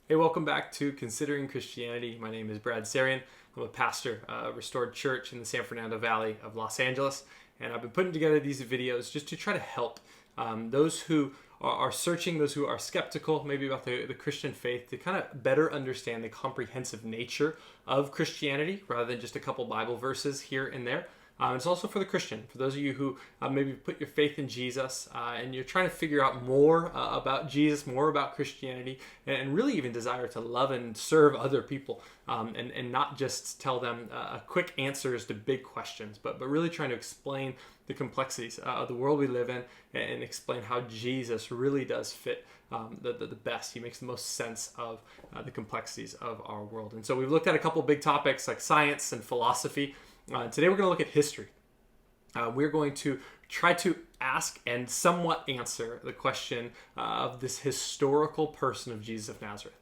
Hey, welcome back to Considering Christianity. My name is Brad Sarian. I'm a pastor at Restored Church in the San Fernando Valley of Los Angeles, and I've been putting together these videos just to try to help those who are searching, those who are skeptical maybe about the Christian faith, to kind of better understand the comprehensive nature of Christianity rather than just a couple Bible verses here and there. It's also for the Christian, for those of you who maybe put your faith in Jesus and you're trying to figure out more about Jesus, more about Christianity, and really even desire to love and serve other people and not just tell them quick answers to big questions, but really trying to explain the complexities of the world we live in and explain how Jesus really does fit the best. He makes the most sense of the complexities of our world. And so we've looked at a couple big topics like science and philosophy. Today we're going to look at history. We're going to try to ask and somewhat answer the question of this historical person of Jesus of Nazareth.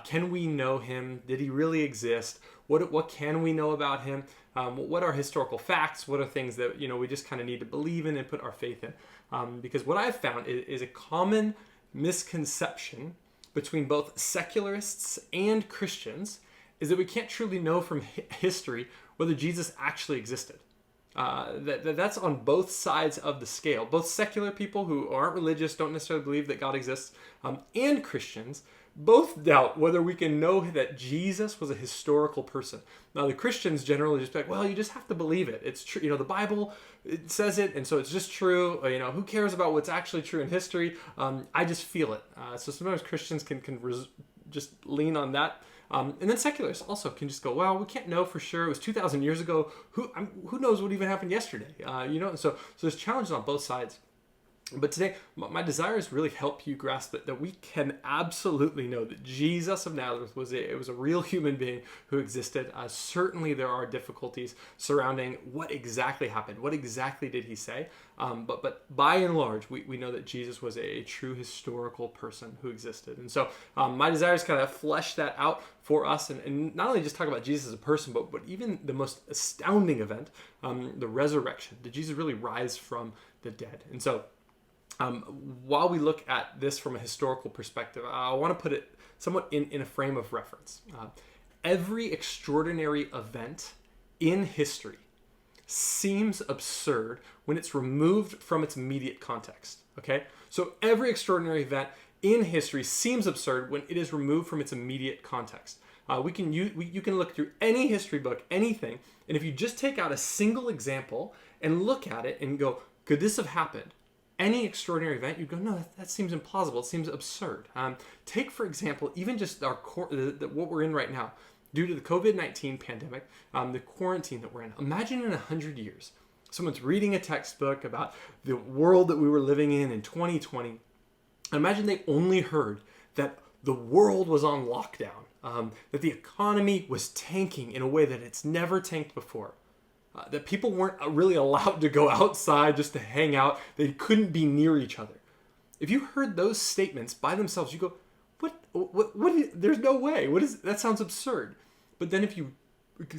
Can we know him? Did he really exist? What can we know about him? What are historical facts? What are things that we just kind of need to believe in and put our faith in? Because what I've found is a common misconception between both secularists and Christians is that we can't truly know from history whether Jesus actually existed. That's on both sides of the scale. Both secular people who aren't religious, don't necessarily believe that God exists, and Christians both doubt whether we can know that Jesus was a historical person. Now, the Christians generally just be like, well, you just have to believe it. It's true. The Bible, it says it, and so it's just true. Who cares about what's actually true in history? I just feel it. So sometimes Christians can just lean on that. And then secularists also can just go, well, we can't know for sure. It was 2,000 years ago. Who knows what even happened yesterday? So there's challenges on both sides. But today, my desire is really help you grasp that we can absolutely know that Jesus of Nazareth was a real human being who existed. Certainly, there are difficulties surrounding what exactly happened. What exactly did he say? But by and large, we know that Jesus was a true historical person who existed. And so my desire is kind of flesh that out for us and not only just talk about Jesus as a person, but even the most astounding event, the resurrection. Did Jesus really rise from the dead? And so while we look at this from a historical perspective, I want to put it somewhat in a frame of reference. Every extraordinary event in history seems absurd when it's removed from its immediate context. Okay? So every extraordinary event in history seems absurd when it is removed from its immediate context. You can look through any history book, anything, and if you just take out a single example and look at it and go, could this have happened? Any extraordinary event, you go, no, that seems implausible. It seems absurd. Take, for example, even just what we're in right now. Due to the COVID-19 pandemic, the quarantine that we're in. Imagine in 100 years, someone's reading a textbook about the world that we were living in 2020. Imagine they only heard that the world was on lockdown, that the economy was tanking in a way that it's never tanked before. That people weren't really allowed to go outside just to hang out. They couldn't be near each other. If you heard those statements by themselves, you go, what there's no way. That sounds absurd. But then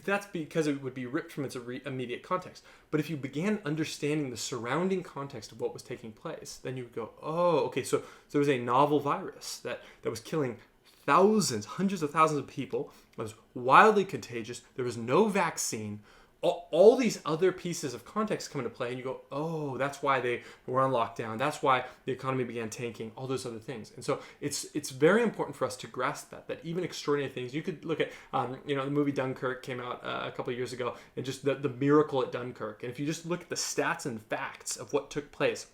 that's because it would be ripped from its immediate context. But if you began understanding the surrounding context of what was taking place, then you would go, oh, okay, so there was a novel virus that was killing thousands, hundreds of thousands of people. It was wildly contagious. There was no vaccine. All these other pieces of context come into play, and you go, oh, that's why they were on lockdown. That's why the economy began tanking, all those other things. And so it's very important for us to grasp that even extraordinary things, you could look at, the movie Dunkirk came out a couple of years ago, and just the miracle at Dunkirk. And if you just look at the stats and facts of what took place,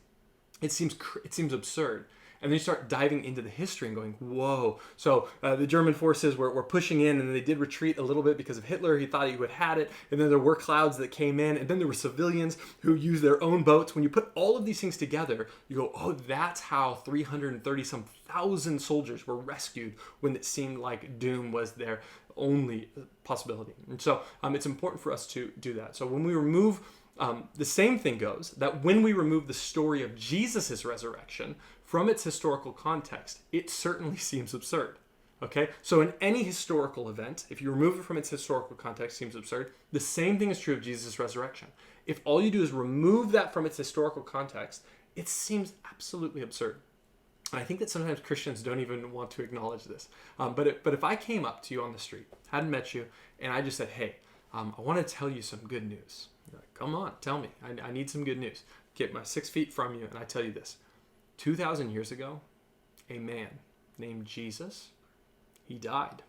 it seems absurd. And then you start diving into the history and going, whoa. So the German forces were pushing in, and they did retreat a little bit because of Hitler. He thought he would had it. And then there were clouds that came in. And then there were civilians who used their own boats. When you put all of these things together, you go, oh, that's how 330-some thousand soldiers were rescued when it seemed like doom was their only possibility. And so it's important for us to do that. So when we remove the same thing goes that when we remove the story of Jesus' resurrection from its historical context, it certainly seems absurd. Okay? So in any historical event, if you remove it from its historical context, it seems absurd. The same thing is true of Jesus' resurrection. If all you do is remove that from its historical context, it seems absolutely absurd. And I think that sometimes Christians don't even want to acknowledge this. But if I came up to you on the street, hadn't met you, and I just said, hey, I want to tell you some good news. You're like, come on, tell me. I need some good news. Get my 6 feet from you, and I tell you this. 2,000 years ago, a man named Jesus, he died,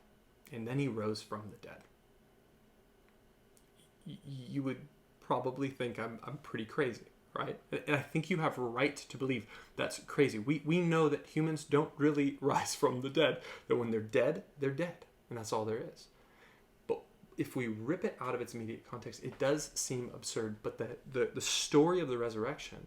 and then he rose from the dead. You would probably think I'm pretty crazy, right? And I think you have a right to believe that's crazy. We know that humans don't really rise from the dead. That when they're dead, and that's all there is. But if we rip it out of its immediate context, it does seem absurd. But the story of the resurrection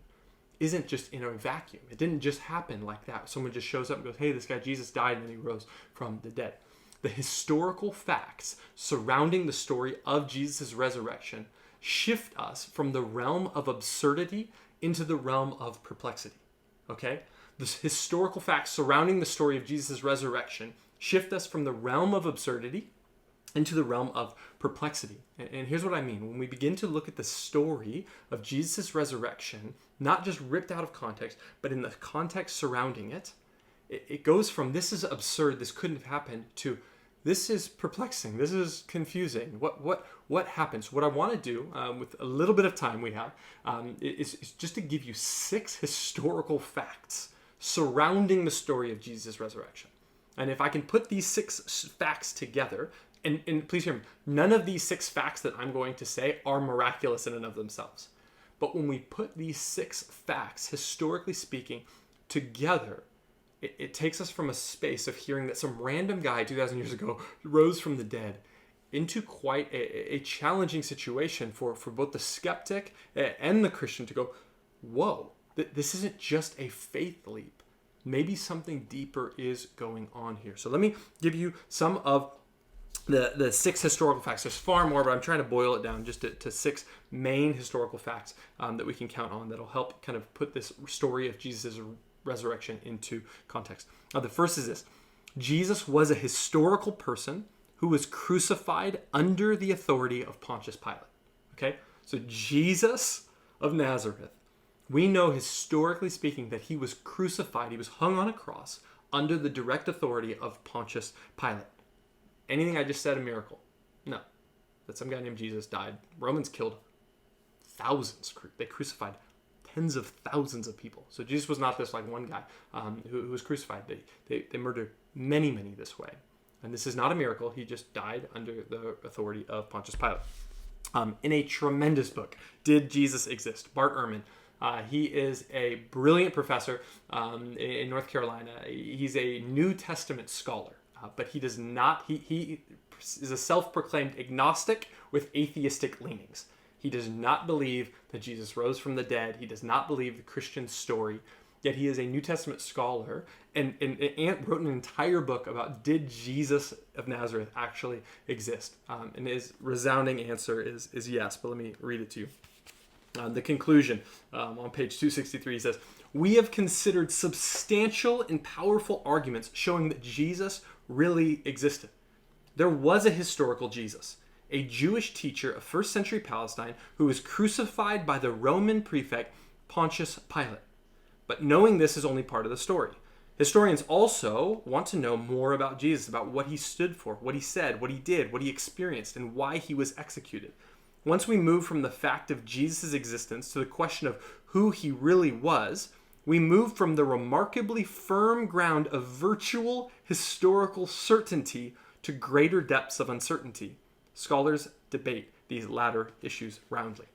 isn't just in a vacuum. It didn't just happen like that. Someone just shows up and goes, hey, this guy Jesus died and then he rose from the dead. The historical facts surrounding the story of Jesus' resurrection shift us from the realm of absurdity into the realm of perplexity. Okay? The historical facts surrounding the story of Jesus' resurrection shift us from the realm of absurdity into the realm of perplexity. And here's what I mean. When we begin to look at the story of Jesus' resurrection, not just ripped out of context, but in the context surrounding it, it goes from this is absurd, this couldn't have happened, to this is perplexing, this is confusing. What happens? What I want to do with a little bit of time we have is just to give you 6 historical facts surrounding the story of Jesus' resurrection. And if I can put these 6 facts together, and please hear me, none of these 6 facts that I'm going to say are miraculous in and of themselves. But when we put these 6 facts, historically speaking, together, it takes us from a space of hearing that some random guy 2,000 years ago rose from the dead into quite a challenging situation for both the skeptic and the Christian to go, whoa, this isn't just a faith leap. Maybe something deeper is going on here. So let me give you some of the 6 historical facts. There's far more, but I'm trying to boil it down just to 6 main historical facts that we can count on that'll help kind of put this story of Jesus' resurrection into context. Now, the first is this. Jesus was a historical person who was crucified under the authority of Pontius Pilate. Okay? So Jesus of Nazareth, we know historically speaking that he was crucified, he was hung on a cross under the direct authority of Pontius Pilate. Anything I just said a miracle? No. That some guy named Jesus died. Romans killed thousands. They crucified tens of thousands of people. So Jesus was not this like one guy who was crucified. They murdered many this way. And this is not a miracle. He just died under the authority of Pontius Pilate. In a tremendous book, Did Jesus Exist? Bart Ehrman. He is a brilliant professor in North Carolina. He's a New Testament scholar. But he does not, he is a self-proclaimed agnostic with atheistic leanings. He does not believe that Jesus rose from the dead. He does not believe the Christian story. Yet he is a New Testament scholar and wrote an entire book about did Jesus of Nazareth actually exist? And his resounding answer is yes. But let me read it to you. The conclusion on page 263 he says, "We have considered substantial and powerful arguments showing that Jesus really existed. There was a historical Jesus, a Jewish teacher of first century Palestine who was crucified by the Roman prefect Pontius Pilate. But knowing this is only part of the story. Historians also want to know more about Jesus, about what he stood for, what he said, what he did, what he experienced, and why he was executed. Once we move from the fact of Jesus' existence to the question of who he really was, we move from the remarkably firm ground of virtual historical certainty to greater depths of uncertainty. Scholars debate these latter issues roundly."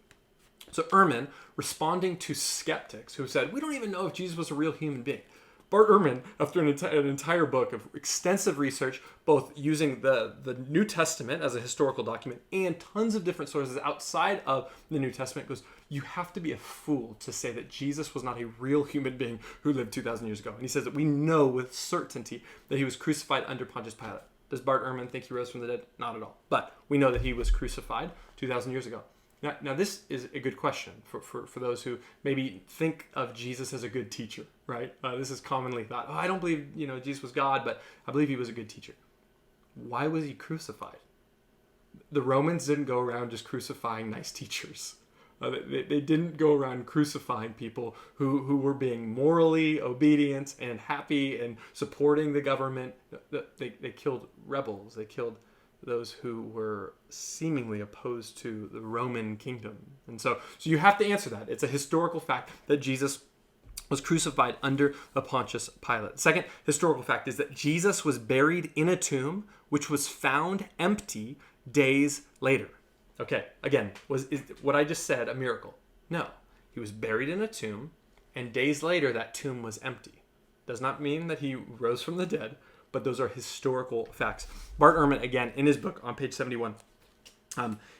So Ehrman, responding to skeptics who said, we don't even know if Jesus was a real human being. Bart Ehrman, after an entire book of extensive research, both using the New Testament as a historical document and tons of different sources outside of the New Testament, goes, you have to be a fool to say that Jesus was not a real human being who lived 2,000 years ago. And he says that we know with certainty that he was crucified under Pontius Pilate. Does Bart Ehrman think he rose from the dead? Not at all. But we know that he was crucified 2,000 years ago. Now, this is a good question for those who maybe think of Jesus as a good teacher, right? This is commonly thought, I don't believe Jesus was God, but I believe he was a good teacher. Why was he crucified? The Romans didn't go around just crucifying nice teachers. They didn't go around crucifying people who were being morally obedient and happy and supporting the government. They killed rebels. They killed those who were seemingly opposed to the Roman kingdom. And so you have to answer that. It's a historical fact that Jesus was crucified under a Pontius Pilate. Second historical fact is that Jesus was buried in a tomb which was found empty days later. Okay, again, is what I just said a miracle? No. He was buried in a tomb, and days later that tomb was empty. Does not mean that he rose from the dead, but those are historical facts. Bart Ehrman, again, in his book on page 71,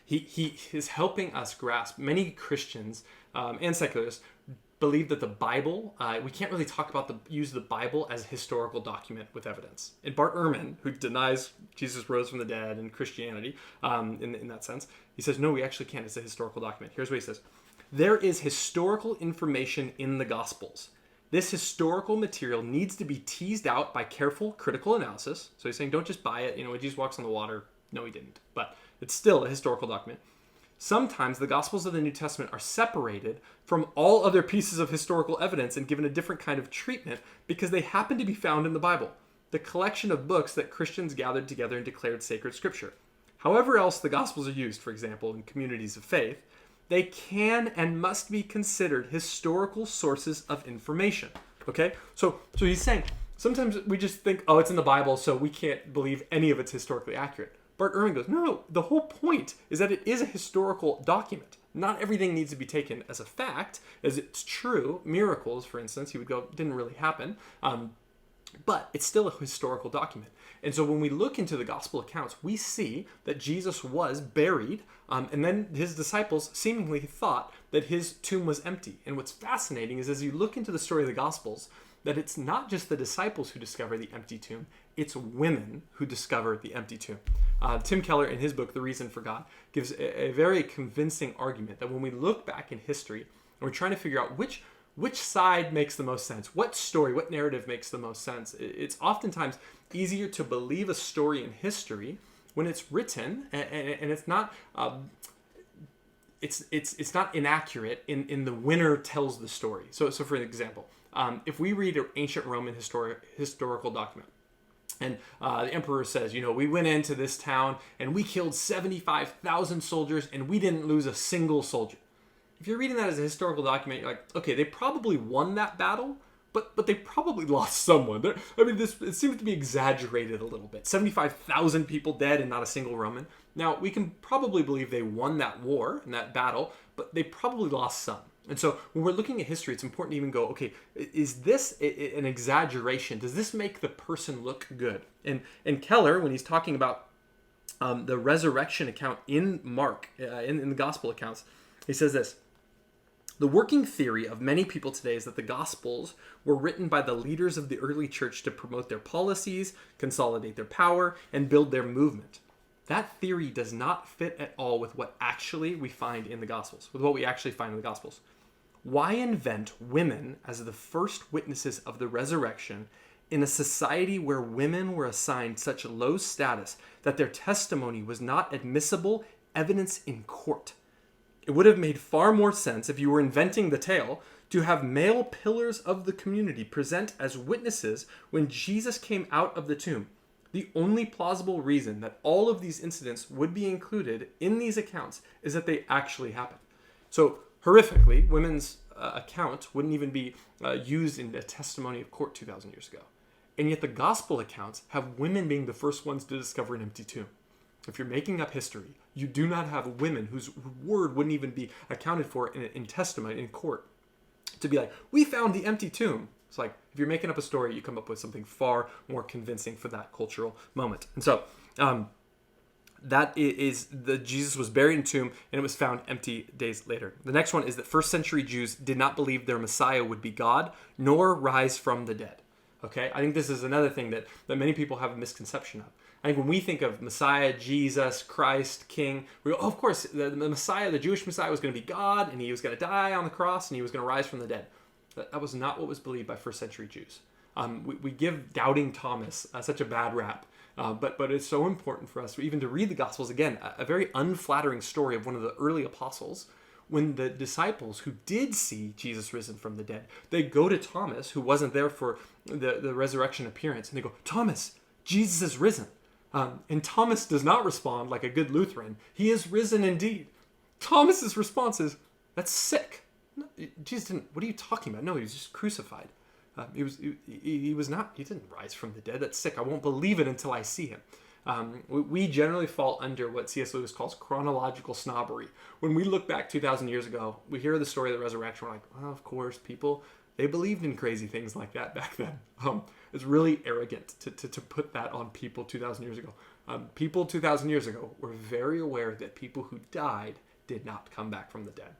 he is helping us grasp. Many Christians and secularists believe that the Bible, we can't really talk about use the Bible as a historical document with evidence. And Bart Ehrman, who denies Jesus rose from the dead and Christianity in that sense, he says, no, we actually can't. It's a historical document. Here's what he says. There is historical information in the Gospels. This historical material needs to be teased out by careful critical analysis. So he's saying, don't just buy it. When Jesus walks on the water, no, he didn't. But it's still a historical document. Sometimes the Gospels of the New Testament are separated from all other pieces of historical evidence and given a different kind of treatment because they happen to be found in the Bible, the collection of books that Christians gathered together and declared sacred scripture. However else the Gospels are used, for example, in communities of faith, they can and must be considered historical sources of information. Okay? So he's saying, sometimes we just think, oh, it's in the Bible, so we can't believe any of it's historically accurate. Bart Ehrman goes, no, the whole point is that it is a historical document. Not everything needs to be taken as a fact, as it's true. Miracles, for instance, he would go, didn't really happen. But it's still a historical document. And so when we look into the gospel accounts, we see that Jesus was buried, and then his disciples seemingly thought that his tomb was empty. And what's fascinating is as you look into the story of the Gospels, that it's not just the disciples who discover the empty tomb, it's women who discover the empty tomb. Tim Keller, in his book, The Reason for God, gives a very convincing argument that when we look back in history and we're trying to figure out which side makes the most sense, what story, what narrative makes the most sense, it's oftentimes easier to believe a story in history when it's written and it's not it's not inaccurate in the winner tells the story. So for example, if we read an ancient Roman historical document, and the emperor says, we went into this town and we killed 75,000 soldiers and we didn't lose a single soldier. If you're reading that as a historical document, you're like, okay, they probably won that battle, but they probably lost someone. It seems to be exaggerated a little bit. 75,000 people dead and not a single Roman. Now, we can probably believe they won that war and that battle, but they probably lost some. And so when we're looking at history, it's important to even go, okay, is this an exaggeration? Does this make the person look good? And Keller, when he's talking about the resurrection account in Mark, in the gospel accounts, he says this: the working theory of many people today is that the Gospels were written by the leaders of the early church to promote their policies, consolidate their power, and build their movement. That theory does not fit at all with what actually we find in the Gospels, with what we actually find in the Gospels. Why invent women as the first witnesses of the resurrection in a society where women were assigned such low status that their testimony was not admissible evidence in court? It would have made far more sense if you were inventing the tale to have male pillars of the community present as witnesses when Jesus came out of the tomb. The only plausible reason that all of these incidents would be included in these accounts is that they actually happened. So horrifically, women's account wouldn't even be used in a testimony of court 2,000 years ago. And yet the gospel accounts have women being the first ones to discover an empty tomb. If you're making up history, you do not have women whose word wouldn't even be accounted for in testimony in court to be like, we found the empty tomb. It's like, if you're making up a story, you come up with something far more convincing for that cultural moment. And so that is Jesus was buried in a tomb and it was found empty days later. The next one is that first century Jews did not believe their Messiah would be God nor rise from the dead. Okay, I think this is another thing that many people have a misconception of. I think when we think of Messiah, Jesus, Christ, King, we go, oh, of course, the Messiah, the Jewish Messiah was going to be God, and he was going to die on the cross, and he was going to rise from the dead. That was not what was believed by first century Jews. We give doubting Thomas such a bad rap, but it's so important for us even to read the Gospels again, a very unflattering story of one of the early apostles. when the disciples who did see Jesus risen from the dead, they go to Thomas, who wasn't there for the resurrection appearance, and they go, "Thomas, Jesus is risen." And Thomas does not respond like a good Lutheran. He is risen indeed. Thomas's response is, "That's sick. No, Jesus didn't. What are you talking about? No, he was just crucified. He was not. He didn't rise from the dead. That's sick. I won't believe it until I see him." We generally fall under what C.S. Lewis calls chronological snobbery. When we look back 2,000 years ago, we hear the story of the resurrection. We're like, well, of course, they believed in crazy things like that back then. It's really arrogant to put that on people 2,000 years ago. People 2,000 years ago were very aware that people who died did not come back from the dead.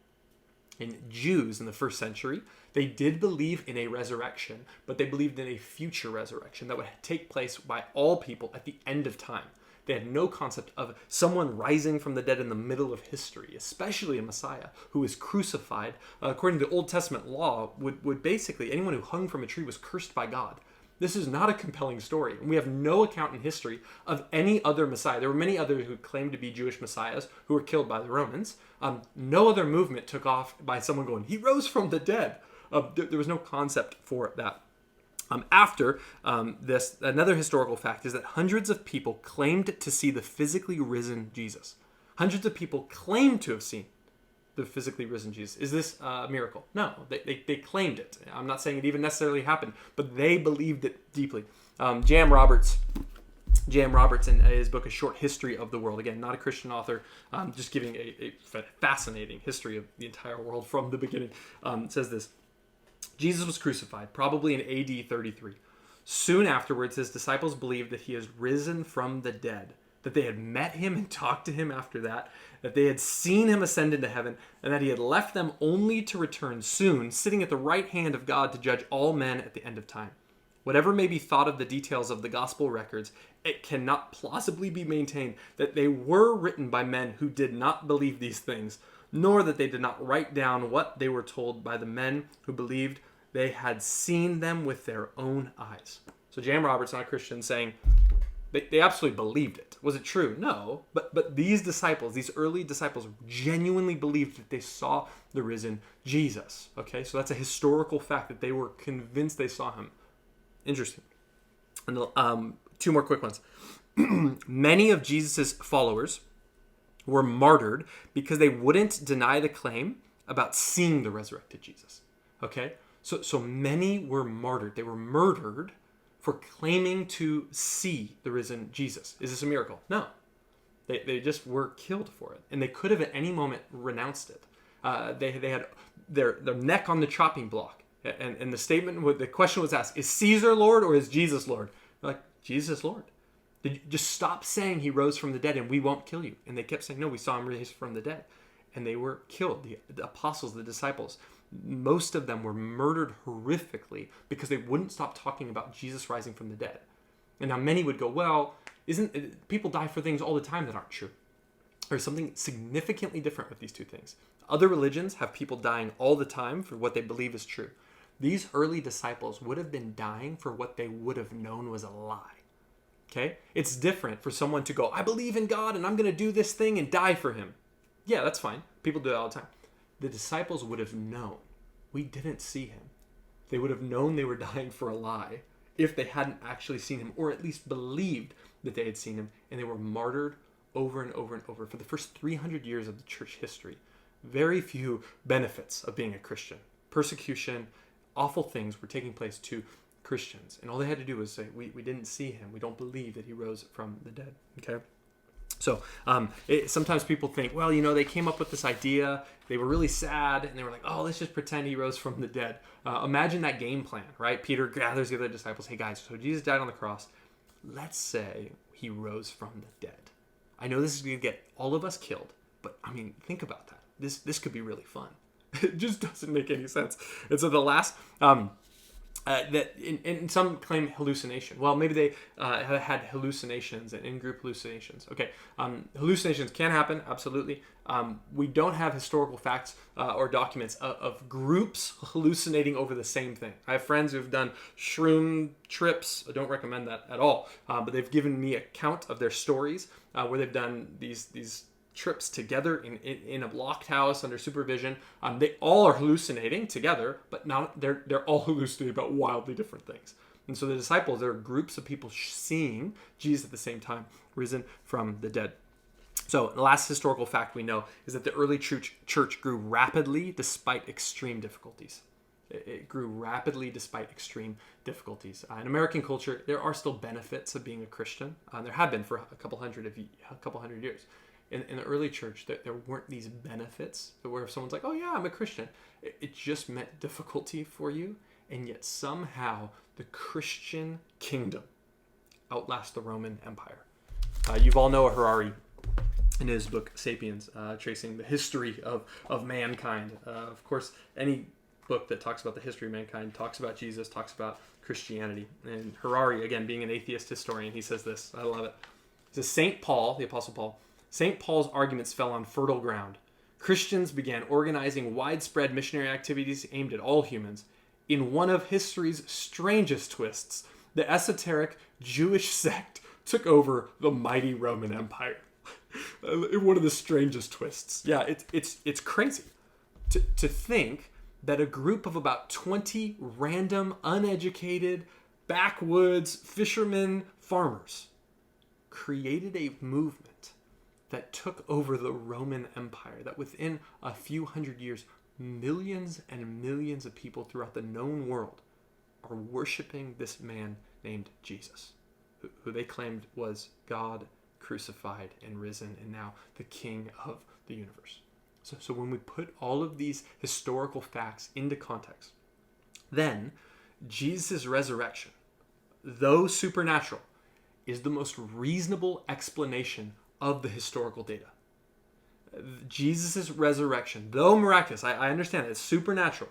And Jews in the first century, they did believe in a resurrection, but they believed in a future resurrection that would take place by all people at the end of time. They had no concept of someone rising from the dead in the middle of history, especially a Messiah who was crucified. According to the Old Testament law, would basically, anyone who hung from a tree was cursed by God. This is not a compelling story. And we have no account in history of any other Messiah. There were many others who claimed to be Jewish Messiahs who were killed by the Romans. No other movement took off by someone going, "He rose from the dead." There was no concept for that. After this, another historical fact is that hundreds of people claimed to see the physically risen Jesus. Hundreds of people claimed to have seen the physically risen Jesus. Is this a miracle? No, they claimed it. I'm not saying it even necessarily happened, but they believed it deeply. J.M. Roberts in his book, A Short History of the World, again, not a Christian author, just giving a fascinating history of the entire world from the beginning, says this: Jesus was crucified, probably in AD 33. Soon afterwards, his disciples believed that he has risen from the dead, that they had met him and talked to him after that they had seen him ascend into heaven, and that he had left them only to return soon, sitting at the right hand of God to judge all men at the end of time. Whatever may be thought of the details of the gospel records, it cannot plausibly be maintained that they were written by men who did not believe these things, nor that they did not write down what they were told by the men who believed they had seen them with their own eyes. So J.M. Roberts, not a Christian, saying they absolutely believed it. Was it true? No. But these disciples, these early disciples, genuinely believed that they saw the risen Jesus. Okay, so that's a historical fact that they were convinced they saw him. Interesting. And two more quick ones. Many of Jesus' followers were martyred because they wouldn't deny the claim about seeing the resurrected Jesus. Okay? So many were martyred. They were murdered for claiming to see the risen Jesus. Is this a miracle? No. They just were killed for it. And they could have at any moment renounced it. They had their neck on the chopping block. And the question was asked, is Caesar Lord or is Jesus Lord? They're like, Jesus is Lord. Just stop saying he rose from the dead and we won't kill you. And they kept saying, no, we saw him raise from the dead. And they were killed. The apostles, the disciples, most of them were murdered horrifically because they wouldn't stop talking about Jesus rising from the dead. And now many would go, well, people die for things all the time that aren't true. There's something significantly different with these two things. Other religions have people dying all the time for what they believe is true. These early disciples would have been dying for what they would have known was a lie. Okay? It's different for someone to go, I believe in God and I'm going to do this thing and die for him. Yeah, that's fine. People do that all the time. The disciples would have known we didn't see him. They would have known they were dying for a lie if they hadn't actually seen him, or at least believed that they had seen him, and they were martyred over and over and over for the first 300 years of the church history. Very few benefits of being a Christian. Persecution, awful things were taking place to Christians, and all they had to do was say, we didn't see him. We don't believe that he rose from the dead. Okay? So sometimes people think, well, they came up with this idea. They were really sad, and they were like, oh, let's just pretend he rose from the dead. Imagine that game plan, right? Peter gathers the other disciples. Hey, guys, so Jesus died on the cross. Let's say he rose from the dead. I know this is going to get all of us killed, but, think about that. This could be really fun. It just doesn't make any sense. And so the last... that in some claim hallucination. Well, maybe they have had hallucinations and in-group hallucinations. Okay, hallucinations can happen, absolutely. We don't have historical facts or documents of groups hallucinating over the same thing. I have friends who've done shroom trips. I don't recommend that at all, but they've given me a count of their stories where they've done these trips together in a locked house under supervision. They all are hallucinating together, but not they're all hallucinating about wildly different things. And so the disciples, there are groups of people seeing Jesus at the same time, risen from the dead. So the last historical fact we know is that the early church grew rapidly despite extreme difficulties. It grew rapidly despite extreme difficulties. In American culture, there are still benefits of being a Christian. There have been for a couple hundred years. In the early church, there weren't these benefits where if someone's like, oh yeah, I'm a Christian, it just meant difficulty for you. And yet somehow the Christian kingdom outlasts the Roman Empire. You've all know Harari in his book Sapiens, tracing the history of mankind. Of course, any book that talks about the history of mankind talks about Jesus, talks about Christianity. And Harari, again, being an atheist historian, he says this. I love it. He says, St. Paul, the Apostle Paul, St. Paul's arguments fell on fertile ground. Christians began organizing widespread missionary activities aimed at all humans. In one of history's strangest twists, the esoteric Jewish sect took over the mighty Roman Empire. One of the strangest twists. Yeah, it's crazy to think that a group of about 20 random, uneducated, backwoods fishermen, farmers created a movement that took over the Roman Empire, that within a few hundred years, millions and millions of people throughout the known world are worshiping this man named Jesus, who they claimed was God crucified and risen, and now the King of the universe. So when we put all of these historical facts into context, then Jesus' resurrection, though supernatural, is the most reasonable explanation of the historical data. Jesus' resurrection, though miraculous, I understand it's supernatural,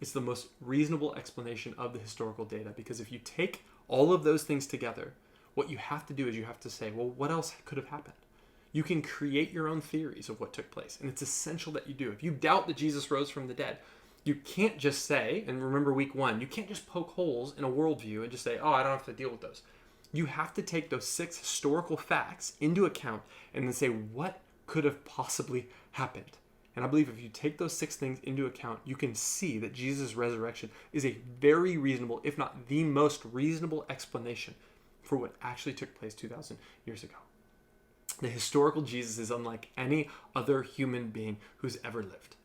it's the most reasonable explanation of the historical data, because if you take all of those things together, what you have to do is you have to say, well, what else could have happened? You can create your own theories of what took place, and it's essential that you do. If you doubt that Jesus rose from the dead, you can't just say, and remember week 1, you can't just poke holes in a worldview and just say, oh, I don't have to deal with those. You have to take those 6 historical facts into account and then say, what could have possibly happened? And I believe if you take those 6 things into account, you can see that Jesus' resurrection is a very reasonable, if not the most reasonable explanation for what actually took place 2,000 years ago. The historical Jesus is unlike any other human being who's ever lived.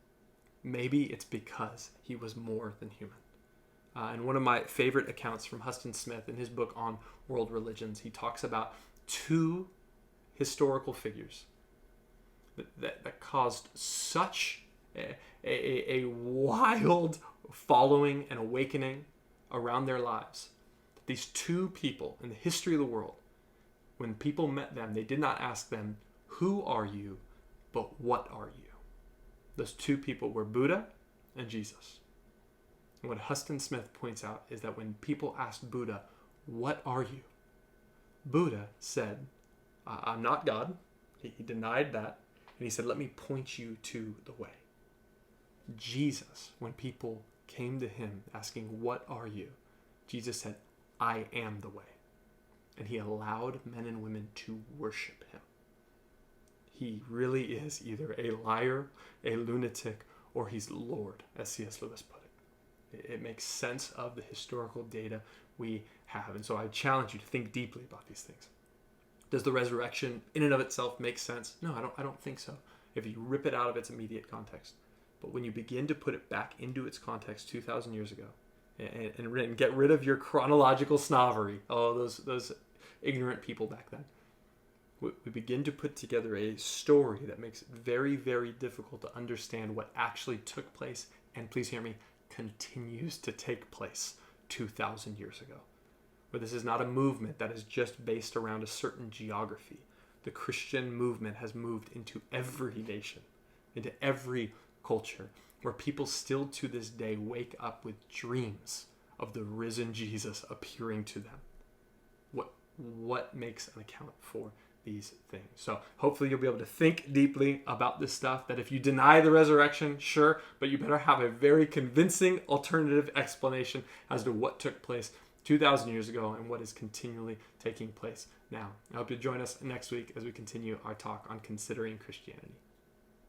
Maybe it's because he was more than human. And one of my favorite accounts from Huston Smith in his book on world religions, he talks about 2 historical figures that caused such a wild following and awakening around their lives. These 2 people in the history of the world, when people met them, they did not ask them, who are you, but what are you? Those 2 people were Buddha and Jesus. And what Huston Smith points out is that when people asked Buddha, what are you? Buddha said, I'm not God. He denied that. And he said, let me point you to the way. Jesus, when people came to him asking, what are you? Jesus said, I am the way. And he allowed men and women to worship him. He really is either a liar, a lunatic, or he's Lord, as C.S. Lewis put it. It makes sense of the historical data we have. And so I challenge you to think deeply about these things. Does the resurrection in and of itself make sense? No, I don't think so, if you rip it out of its immediate context. But when you begin to put it back into its context 2,000 years ago, and get rid of your chronological snobbery, those ignorant people back then, we begin to put together a story that makes it very, very difficult to understand what actually took place, and please hear me, continues to take place 2,000 years ago. Where this is not a movement that is just based around a certain geography. The Christian movement has moved into every nation, into every culture, where people still to this day wake up with dreams of the risen Jesus appearing to them. What makes an account for these things? So hopefully you'll be able to think deeply about this stuff, that if you deny the resurrection, sure, but you better have a very convincing alternative explanation as to what took place 2,000 years ago and what is continually taking place now. I hope you'll join us next week as we continue our talk on considering Christianity.